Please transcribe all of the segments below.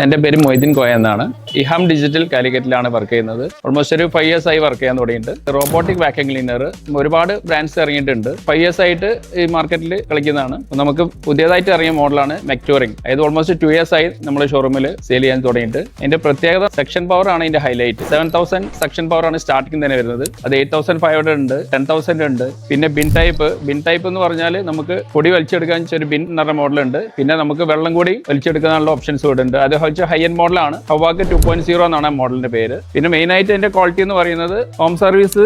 എൻ്റെ പേര് മൊയ്തീൻ കോയ എന്നാണ്. ഇഹാം ഡിജിറ്റൽ കാലിക്കറ്റിലാണ് വർക്ക് ചെയ്യുന്നത്. ഓൾമോസ്റ്റ് ഒരു 5 years ആയി വർക്ക് ചെയ്യാൻ തുടങ്ങിയിട്ടുണ്ട്. റോബോട്ടിക് വാക്യൂം ക്ലീനർ ഒരുപാട് ബ്രാൻഡ്സ് ഇറങ്ങിയിട്ടുണ്ട്. 5 years ആയിട്ട് ഈ മാർക്കറ്റിൽ കളിക്കുന്നതാണ്. നമുക്ക് പുതിയതായിട്ട് ഇറങ്ങിയ മോഡലാണ് മെക്ടോറിംഗ്. അതായത് ഓൾമോസ്റ്റ് 2 years ആയി നമ്മൾ ഷോറൂമിൽ സെയിൽ ചെയ്യാൻ തുടങ്ങിയിട്ട്. അതിന്റെ പ്രത്യേകത സെക്ഷൻ പവർ ആണ് ഇതിന്റെ ഹൈലൈറ്റ്. 7000 സെക്ഷൻ പവർ ആണ് സ്റ്റാർട്ടിംഗ് തന്നെ വരുന്നത്. അത് 8500 ഉണ്ട്, 10,000 ഉണ്ട്. പിന്നെ ബിൻ ടൈപ്പ് എന്ന് പറഞ്ഞാൽ നമുക്ക് പൊടി വലിച്ചെടുക്കാൻ ഒരു ബിൻ എന്ന് പറഞ്ഞ മോഡലുണ്ട്. പിന്നെ നമുക്ക് വെള്ളം കൂടി വലിച്ചെടുക്കാനുള്ള ഓപ്ഷൻസ് കൂടെ ഉണ്ട്. അത് ഹൈ എൻഡ് മോഡലാണ്. ഹവാക്ക് 2.0 എന്നാണ് മോഡലിന്റെ പേര്. പിന്നെ മെയിൻ ആയിട്ട് എന്റെ ക്വാളിറ്റി എന്ന് പറയുന്നത് ഹോം സർവീസ്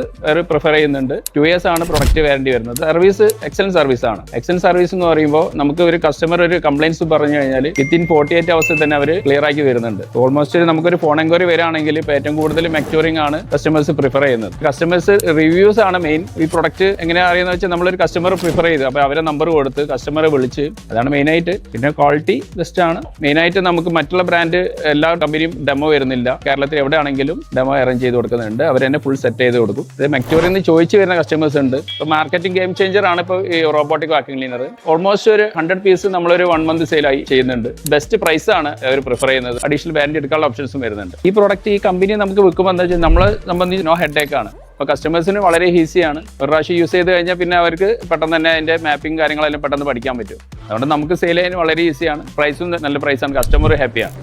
പ്രിഫർ ചെയ്യുന്നുണ്ട്. 2 years ആണ് പ്രൊഡക്റ്റ് വാറന്റി വരുന്നത്. സർവീസ് എക്സലന്റ് സർവീസ് ആണ്. എക്സലന്റ് സർവീസ് എന്ന് പറയുമ്പോൾ നമുക്ക് ഒരു കസ്റ്റമർ ഒരു കംപ്ലൈൻസ് പറഞ്ഞു കഴിഞ്ഞാൽ വിത്തിൻ 48 hours തന്നെ അവർ ക്ലിയർ ആക്കി വരുന്നുണ്ട്. ഓൾമോസ്റ്റ് നമുക്കൊരു ഫോൺ എൻക്വയറി വരികയാണെങ്കിൽ ഇപ്പോൾ ഏറ്റവും കൂടുതൽ മെക്ടോറിംഗ് ആണ് കസ്റ്റമേഴ്സ് പ്രിഫർ ചെയ്യുന്നത്. കസ്റ്റമേഴ്സ് റിവ്യൂസ് ആണ് മെയിൻ. ഈ പ്രൊഡക്റ്റ് എങ്ങനെയാ അറിയുന്നത് വെച്ചാൽ നമ്മളൊരു കസ്റ്റമർ പ്രിഫർ ചെയ്ത് അപ്പോൾ അവരെ നമ്പർ കൊടുത്ത് കസ്റ്റമറെ വിളിച്ച്, അതാണ് മെയിൻ ആയിട്ട്. പിന്നെ ക്വാളിറ്റി ബെസ്റ്റ് ആണ്. മെയിൻ ആയിട്ട് നമുക്ക് മറ്റുള്ള ബ്രാൻഡ് എല്ലാ കമ്പനിയും ഡെമോ വരുന്നില്ല. കേരളത്തിൽ എവിടെയാണെങ്കിലും ഡെമോ അറേഞ്ച് ചെയ്ത് കൊടുക്കുന്നുണ്ട്. അവർ തന്നെ ഫുൾ സെറ്റ് ചെയ്ത് കൊടുക്കും. ഇത് മെക്ടോറിയിൽ നിന്ന് ചോദിച്ചു വരുന്ന കസ്റ്റമേഴ്സ് ഉണ്ട്. ഇപ്പോൾ മാർക്കറ്റിംഗ് ഗെയിം ചേഞ്ചർ ആണ് ഇപ്പോൾ ഈ റോബോട്ടിക് വാക്യൂം ക്ലീനർ. ഓൾമോസ്റ്റ് ഒരു 100 പീസ് നമ്മളൊരു 1 month സെയിലായി ചെയ്യുന്നുണ്ട്. ബെസ്റ്റ് പ്രൈസ് ആണ് അവർ പ്രിഫർ ചെയ്യുന്നത്. അഡീഷണൽ വാറന്റി എടുക്കാനുള്ള ഓപ്ഷൻസും വരുന്നുണ്ട്. ഈ പ്രോഡക്റ്റ് ഈ കമ്പനി നമുക്ക് വിൽക്കുമ്പോൾ എന്താ വെച്ചാൽ നമ്മളെ സംബന്ധിച്ച് നോ ഹെഡേക്ക് ആണ്. അപ്പോൾ കസ്റ്റമേഴ്സിന് വളരെ ഈസിയാണ്. ഒരു പ്രാവശ്യം യൂസ് ചെയ്ത് കഴിഞ്ഞാൽ പിന്നെ അവർക്ക് പെട്ടെന്ന് തന്നെ അതിൻ്റെ മാപ്പിംഗ് കാര്യങ്ങളെല്ലാം പെട്ടെന്ന് പഠിക്കാൻ പറ്റും. അതുകൊണ്ട് നമുക്ക് സെയിൽ ചെയ്യാൻ വളരെ ഈസിയാണ്. പ്രൈസും നല്ല പ്രൈസാണ്. കസ്റ്റമർ ഹാപ്പിയാണ്.